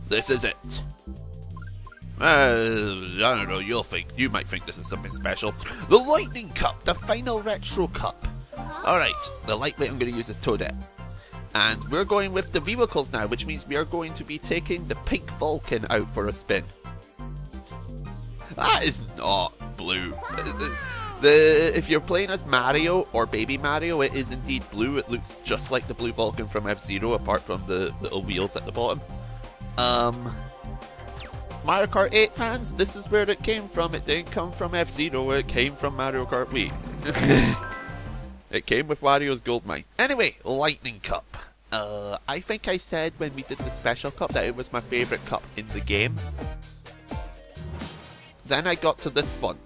this is it. I don't know, you might think this is something special. The Lightning Cup, the final retro cup. Alright, the lightweight I'm going to use is Toadette. And we're going with the vehicles now, which means we are going to be taking the Pink Vulcan out for a spin. That is not blue. If you're playing as Mario or Baby Mario, it is indeed blue. It looks just like the blue Vulcan from F-Zero, apart from the little wheels at the bottom. Mario Kart 8 fans, this is where it came from. It didn't come from F-Zero, it came from Mario Kart Wii. It came with Wario's Gold Mine. Anyway, Lightning Cup. I think I said when we did the Special Cup that it was my favourite cup in the game. Then I got to this one,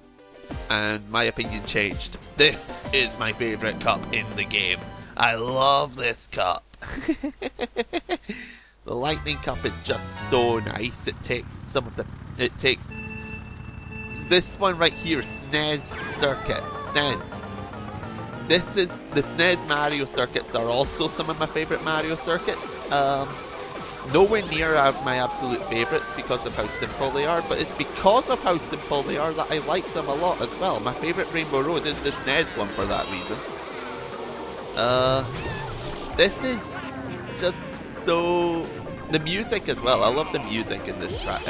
and my opinion changed. This is my favourite cup in the game. I love this cup. The Lightning Cup is just so nice. It takes this one right here, SNES circuit. SNES. This is the SNES Mario circuits are also some of my favourite Mario circuits. Nowhere near my absolute favourites because of how simple they are, but it's because of how simple they are that I like them a lot as well. My favourite Rainbow Road is the SNES one for that reason. This is just so... The music as well. I love the music in this track.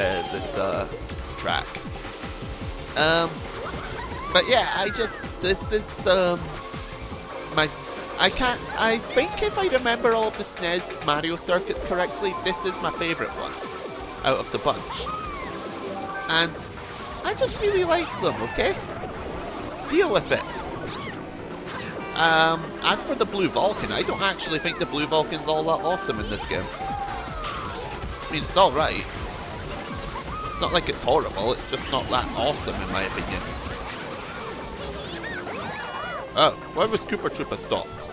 But yeah, this is I think if I remember all of the SNES Mario circuits correctly, this is my favourite one out of the bunch. And I just really like them, okay? Deal with it. As for the Blue Vulcan, I don't actually think the Blue Vulcan's all that awesome in this game. I mean, it's alright. It's not like it's horrible, it's just not that awesome in my opinion. Oh, why was Koopa Troopa stopped?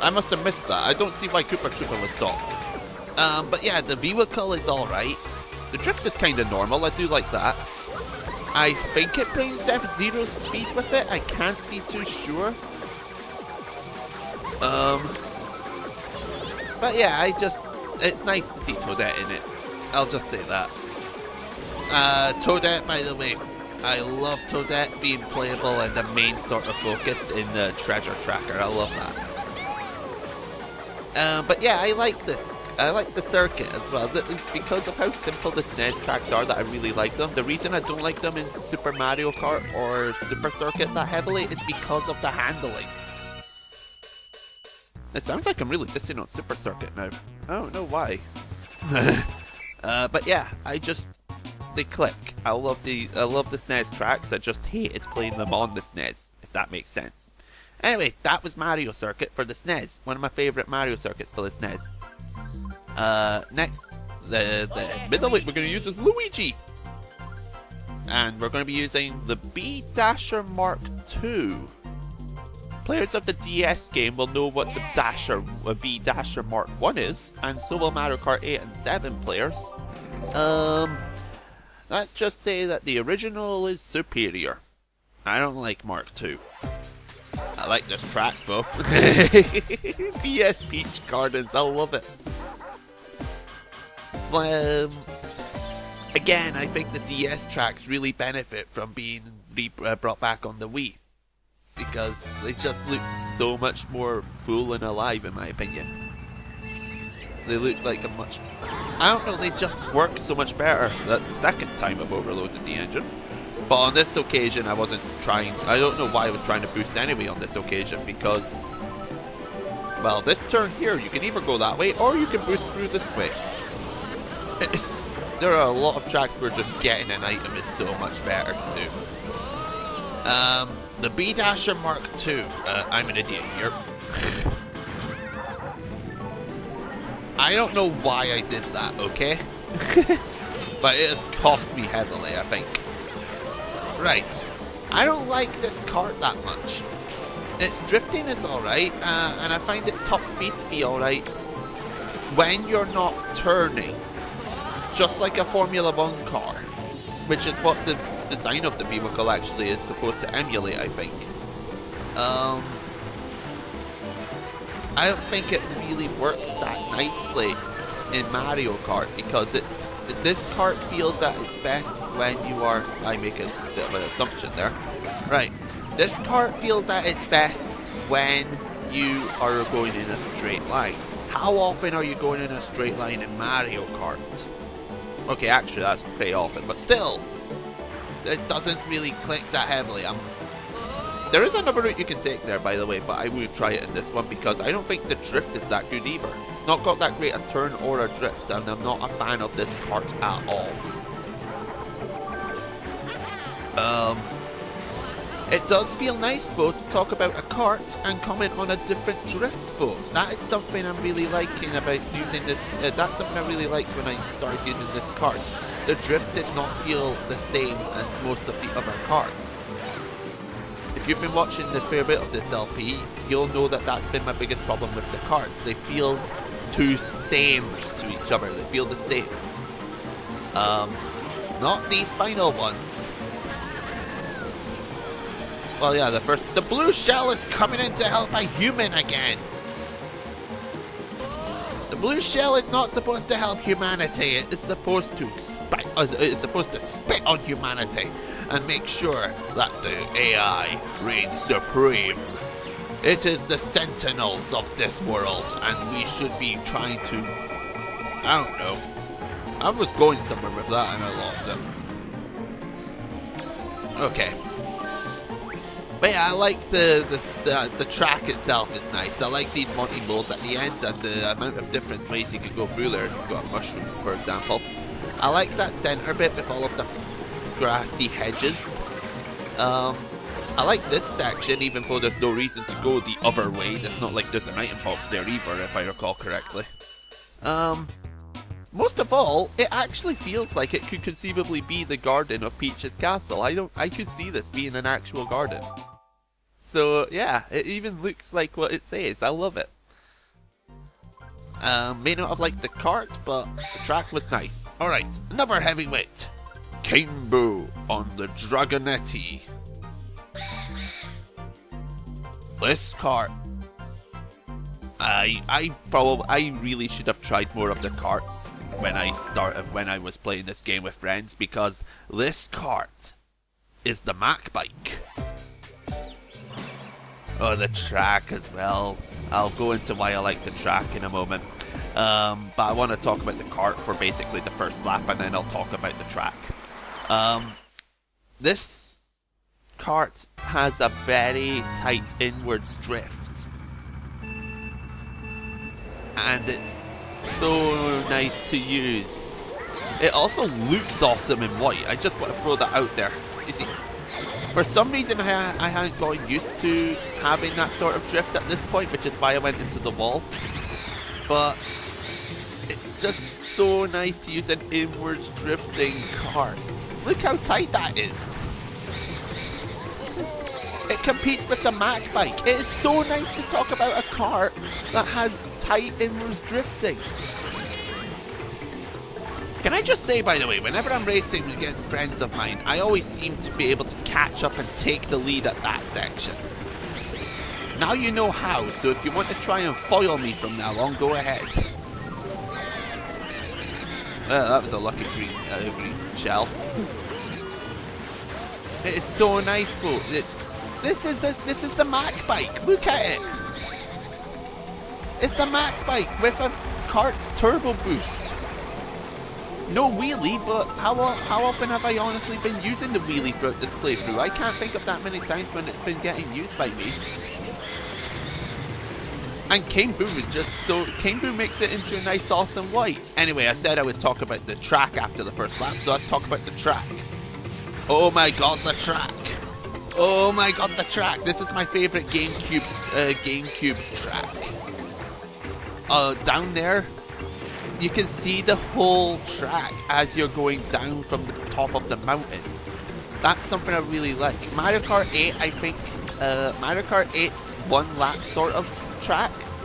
I must have missed that. I don't see why Koopa Troopa was stopped. But yeah, the vehicle is alright. The drift is kind of normal, I do like that. I think it brings F-Zero's speed with it, I can't be too sure. But yeah, it's nice to see Toadette in it. I'll just say that. Toadette, by the way, I love Toadette being playable and the main sort of focus in the treasure tracker. I love that. But yeah, I like this. I like the circuit as well. It's because of how simple the SNES tracks are that I really like them. The reason I don't like them in Super Mario Kart or Super Circuit that heavily is because of the handling. It sounds like I'm really dissing on Super Circuit now. I don't know why. But yeah, they click. I love the SNES tracks. I just hated playing them on the SNES, if that makes sense. Anyway, that was Mario Circuit for the SNES. One of my favourite Mario circuits for the SNES. Next, the middleweight we're going to use is Luigi. And we're going to be using the B-Dasher Mark II. Players of the DS game will know what the B-Dasher Mark I is, and so will Mario Kart 8 and 7 players. Let's just say that the original is superior. I don't like Mark II. I like this track though. DS Peach Gardens, I love it. Again, I think the DS tracks really benefit from being brought back on the Wii. Because they just look so much more full and alive in my opinion. They look like a much... I don't know, they just work so much better. That's the second time I've overloaded the engine. But on this occasion I wasn't trying... I don't know why I was trying to boost anyway on this occasion because... Well, this turn here, you can either go that way or you can boost through this way. There are a lot of tracks where just getting an item is so much better to do. The B-Dasher Mark II. I'm an idiot here. I don't know why I did that, okay? But it has cost me heavily, I think. Right. I don't like this kart that much. Its drifting is alright, and I find its top speed to be alright when you're not turning. Just like a Formula 1 car. Which is what the design of the vehicle actually is supposed to emulate, I think. I don't think it really works that nicely in Mario Kart because this kart feels at its best when you are. I make a bit of an assumption there. Right, this kart feels at its best when you are going in a straight line. How often are you going in a straight line in Mario Kart? Okay, actually that's pretty often, but still, it doesn't really click that heavily. There is another route you can take there, by the way, but I would try it in this one because I don't think the drift is that good either. It's not got that great a turn or a drift, and I'm not a fan of this kart at all. It does feel nice, though, to talk about a kart and comment on a different drift, though. That is something I'm really liking about using this. That's something I really liked when I started using this kart. The drift did not feel the same as most of the other karts. If you've been watching the fair bit of this LP, you'll know that that's been my biggest problem with the karts. They feel too same to each other. They feel the same. Not these final ones. Well, yeah, the blue shell is coming in to help a human again. The blue shell is not supposed to help humanity. It is supposed to spit on humanity and make sure that the AI reigns supreme. It is the sentinels of this world, and we should be trying to. I don't know. I was going somewhere with that, and I lost it. Okay. But yeah, I like the track itself is nice. I like these Monty Moles at the end and the amount of different ways you can go through there if you've got a mushroom, for example. I like that center bit with all of the grassy hedges. I like this section, even though there's no reason to go the other way. It's not like there's an item box there either, if I recall correctly. Most of all, it actually feels like it could conceivably be the garden of Peach's castle. I could see this being an actual garden. So yeah, it even looks like what it says. I love it. May not have liked the kart, but the track was nice. Alright, another heavyweight. King Boo on the Dragonetti. This kart. I really should have tried more of the karts when I was playing this game with friends, because this kart is the Mac bike. Oh, the track as well. I'll go into why I like the track in a moment. But I want to talk about the kart for basically the first lap, and then I'll talk about the track. This kart has a very tight inwards drift. And it's so nice to use. It also looks awesome in white. I just want to throw that out there. You see, for some reason I hadn't gotten used to having that sort of drift at this point, which is why I went into the wall. But it's just so nice to use an inwards drifting kart. Look how tight that is. It competes with the Mac bike. It is so nice to talk about a kart that has tight inwards drifting. Can I just say, by the way, whenever I'm racing against friends of mine, I always seem to be able to catch up and take the lead at that section. Now you know how, so if you want to try and foil me from now on, go ahead. That was a lucky green shell. It is so nice though. This is the Mac bike. Look at it. It's the Mac bike with a kart's turbo boost. No wheelie, but how often have I honestly been using the wheelie throughout this playthrough? I can't think of that many times when it's been getting used by me. And King Boo is just so... King Boo makes it into a nice awesome white. Anyway, I said I would talk about the track after the first lap, so let's talk about the track. Oh my god, the track. Oh my god, the track. This is my favourite GameCube track. Down there, you can see the whole track as you're going down from the top of the mountain. That's something I really like. Mario Kart 8, I think, Mario Kart 8's one lap sort of tracks.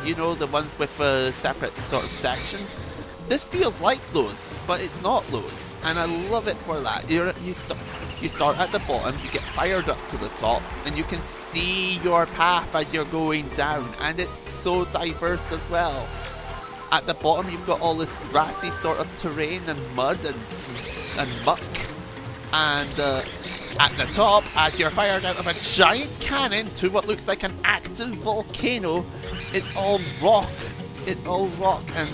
You know, the ones with separate sort of sections. This feels like those, but it's not those, and I love it for that. You start at the bottom, you get fired up to the top, and you can see your path as you're going down, and it's so diverse as well. At the bottom, you've got all this grassy sort of terrain and mud and muck. And at the top, as you're fired out of a giant cannon to what looks like an active volcano, it's all rock. It's all rock, and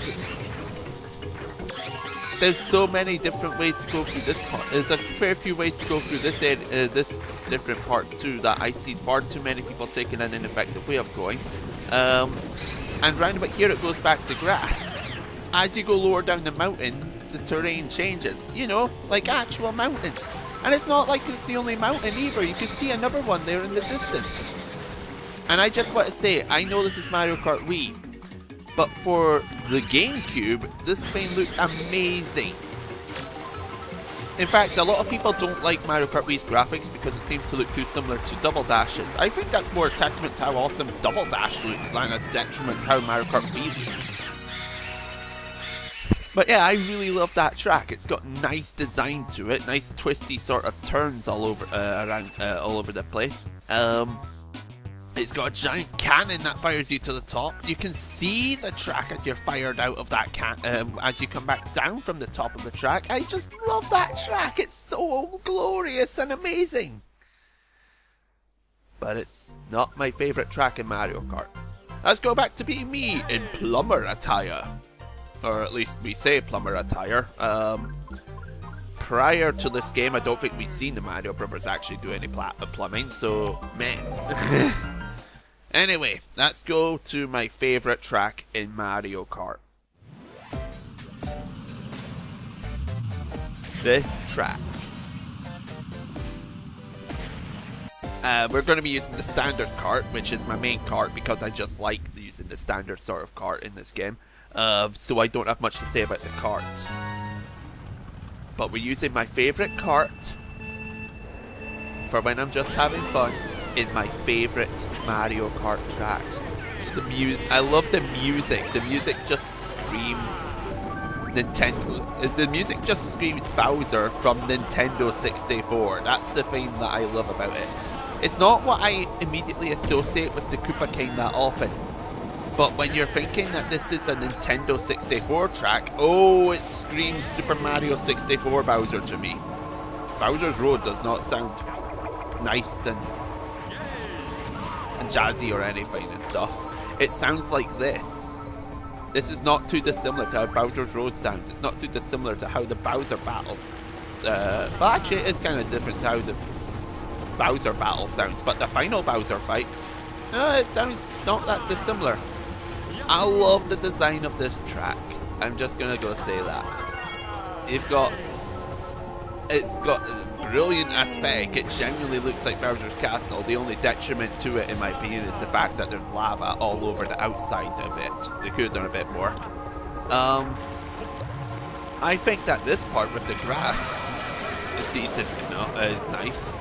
there's so many different ways to go through this part. There's a fair few ways to go through this area, this different part too, that I see far too many people taking an ineffective way of going. And round about here it goes back to grass. As you go lower down the mountain, the terrain changes, you know, like actual mountains. And it's not like it's the only mountain either, you can see another one there in the distance. And I just want to say, I know this is Mario Kart Wii, but for the GameCube, this thing looked amazing. In fact, a lot of people don't like Mario Kart Wii's graphics because it seems to look too similar to Double Dash's. I think that's more a testament to how awesome Double Dash looks than a detriment to how Mario Kart Wii looked. But yeah, I really love that track. It's got nice design to it, nice twisty sort of turns all over all over the place. It's got a giant cannon that fires you to the top. You can see the track as you're fired out of that as you come back down from the top of the track. I just love that track. It's so glorious and amazing. But it's not my favourite track in Mario Kart. Let's go back to being me in plumber attire. Or at least we say plumber attire. Prior to this game, I don't think we'd seen the Mario Brothers actually do any plumbing, so man. Anyway, let's go to my favourite track in Mario Kart. This track. We're going to be using the standard cart, which is my main cart because I just like using the standard sort of cart in this game. So I don't have much to say about the cart. But we're using my favourite cart for when I'm just having fun in my favourite Mario Kart track. I love the music. The music just screams Nintendo. The music just screams Bowser from Nintendo 64. That's the thing that I love about it. It's not what I immediately associate with the Koopa King that often. But when you're thinking that this is a Nintendo 64 track, oh, it screams Super Mario 64 Bowser to me. Bowser's Road does not sound nice and jazzy or anything and stuff. It sounds like this. This is not too dissimilar to how Bowser's Road sounds. It's not too dissimilar to how the Bowser battles. Well, actually, it is kind of different to how the Bowser battle sounds. But the final Bowser fight, it sounds not that dissimilar. I love the design of this track. I'm just gonna go say that. It's got a brilliant aesthetic. It genuinely looks like Bowser's Castle. The only detriment to it, in my opinion, is the fact that there's lava all over the outside of it. They could have done a bit more. I think that this part with the grass is decent, is nice.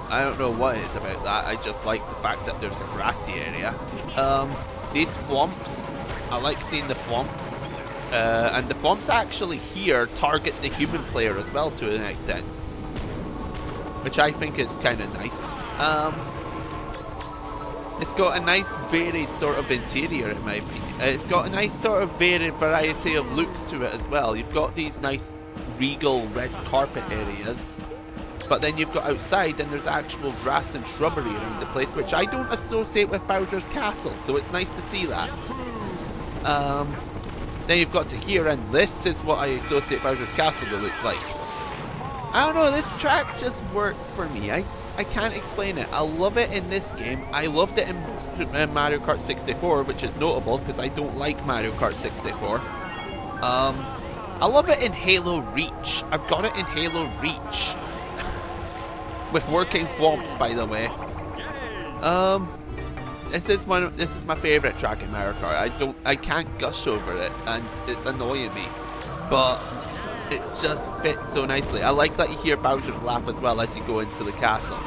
I don't know what it is about that. I just like the fact that there's a grassy area. These thwomps, I like seeing the thwomps. And the thwomps actually here target the human player as well to an extent, which I think is kind of nice. It's got a nice varied sort of interior in my opinion. It's got a nice sort of varied variety of looks to it as well. You've got these nice regal red carpet areas, but then you've got outside and there's actual grass and shrubbery around the place, which I don't associate with Bowser's Castle, so it's nice to see that. Then you've got to here, and this is what I associate Bowser's Castle to look like. I don't know, this track just works for me. I can't explain it. I love it in this game. I loved it in Mario Kart 64, which is notable because I don't like Mario Kart 64. I love it in Halo Reach. I've got it in Halo Reach. With working thwomps, by the way. This is my favourite track in Mario Kart. I can't gush over it, and it's annoying me, but it just fits so nicely. I like that you hear Bowser's laugh as well as you go into the castle.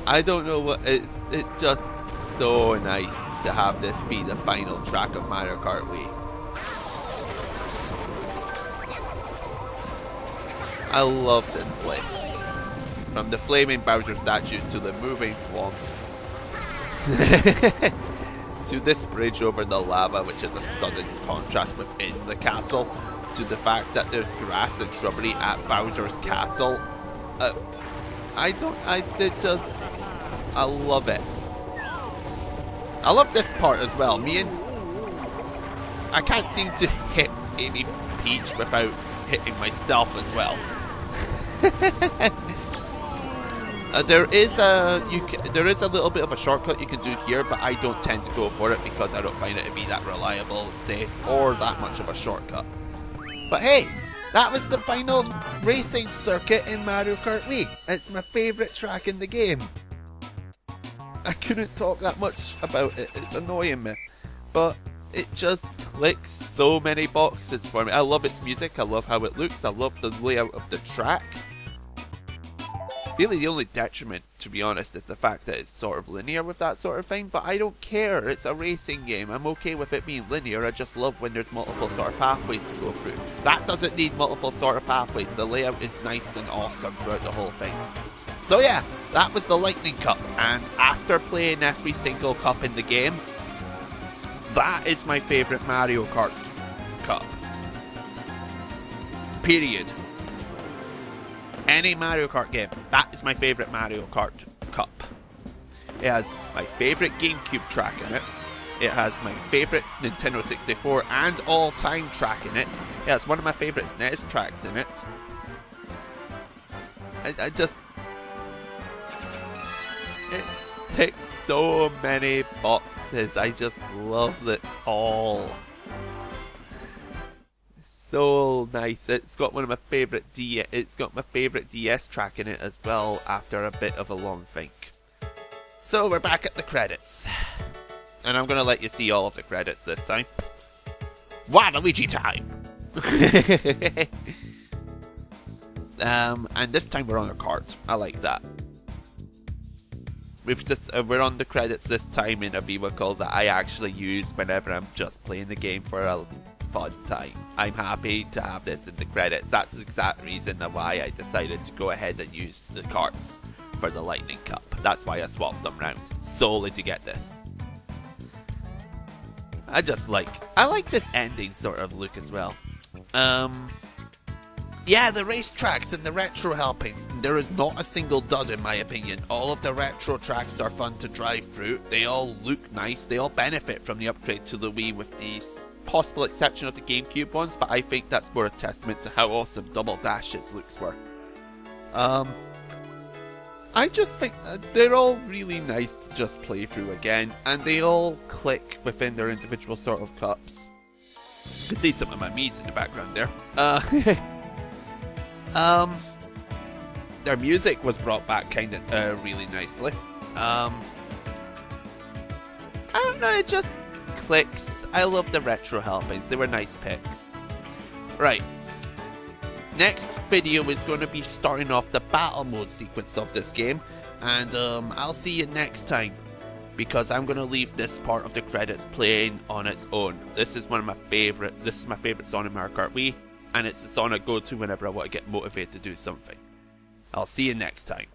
I don't know what it's just so nice to have this be the final track of Mario Kart Wii. I love this place. From the flaming Bowser statues to the moving thwomps to this bridge over the lava, which is a sudden contrast within the castle, to the fact that there's grass and shrubbery at Bowser's castle. I love it. I love this part as well. I can't seem to hit Amy Peach without hitting myself as well. There is a little bit of a shortcut you can do here, but I don't tend to go for it because I don't find it to be that reliable, safe, or that much of a shortcut. But hey, that was the final racing circuit in Mario Kart Wii. It's my favourite track in the game. I couldn't talk that much about it, it's annoying me. But it just clicks so many boxes for me. I love its music, I love how it looks, I love the layout of the track. Really the only detriment, to be honest, is the fact that it's sort of linear with that sort of thing, but I don't care, it's a racing game, I'm okay with it being linear, I just love when there's multiple sort of pathways to go through. That doesn't need multiple sort of pathways, the layout is nice and awesome throughout the whole thing. So yeah, that was the Lightning Cup, and after playing every single cup in the game, that is my favourite Mario Kart Cup. Period. Any Mario Kart game, that is my favourite Mario Kart Cup. It has my favourite GameCube track in it. It has my favourite Nintendo 64 and all-time track in it. It has one of my favourite SNES tracks in it. I just... It ticks so many boxes. I just love it all. So nice. It's got one of my favourite DS track in it as well after a bit of a long think. So we're back at the credits. And I'm going to let you see all of the credits this time. Waluigi time! And this time we're on a cart. I like that. We're on the credits this time in a vehicle that I actually use whenever I'm just playing the game for a fun time. I'm happy to have this in the credits. That's the exact reason why I decided to go ahead and use the carts for the Lightning Cup. That's why I swapped them round, solely to get this. I like this ending sort of look as well. Yeah, the racetracks and the retro helpings, there is not a single dud in my opinion. All of the retro tracks are fun to drive through, they all look nice, they all benefit from the upgrade to the Wii with the possible exception of the GameCube ones, but I think that's more a testament to how awesome Double Dash's looks were. I just think they're all really nice to just play through again, and they all click within their individual sort of cups. You can see some of my Mii's in the background there. Their music was brought back kind of really nicely. I don't know, it just clicks. I love the retro helpings, they were nice picks. Right, next video is going to be starting off the battle mode sequence of this game, and I'll see you next time, because I'm going to leave this part of the credits playing on its own. This is my favourite song in Mario Kart Wii, and it's the song I go to whenever I want to get motivated to do something. I'll see you next time.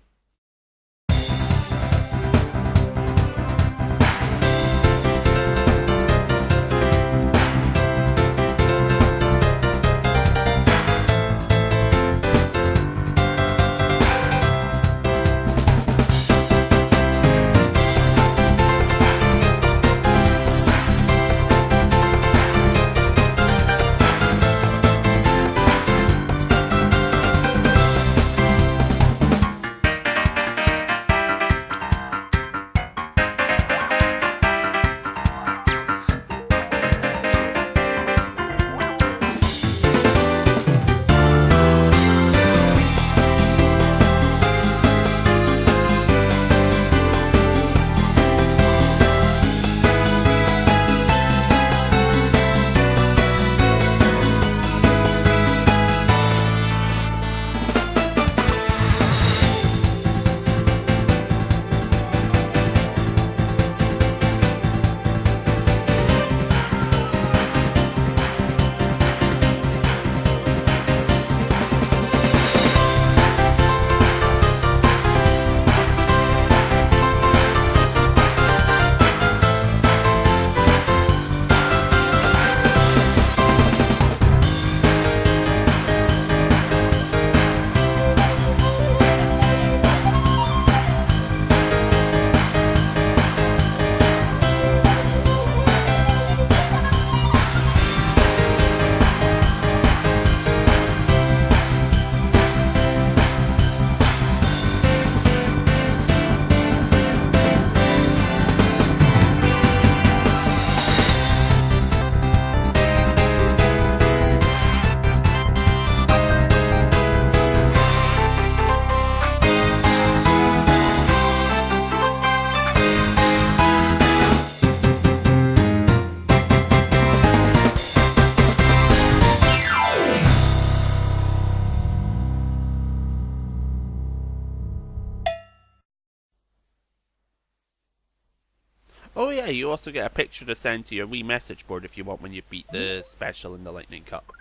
Oh yeah, you also get a picture to send to your Wii message board if you want when you beat the special in the Lightning Cup.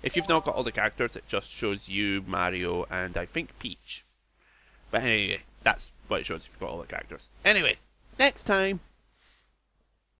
If you've not got all the characters, it just shows you, Mario, and I think Peach. But anyway, that's what it shows if you've got all the characters. Anyway, next time.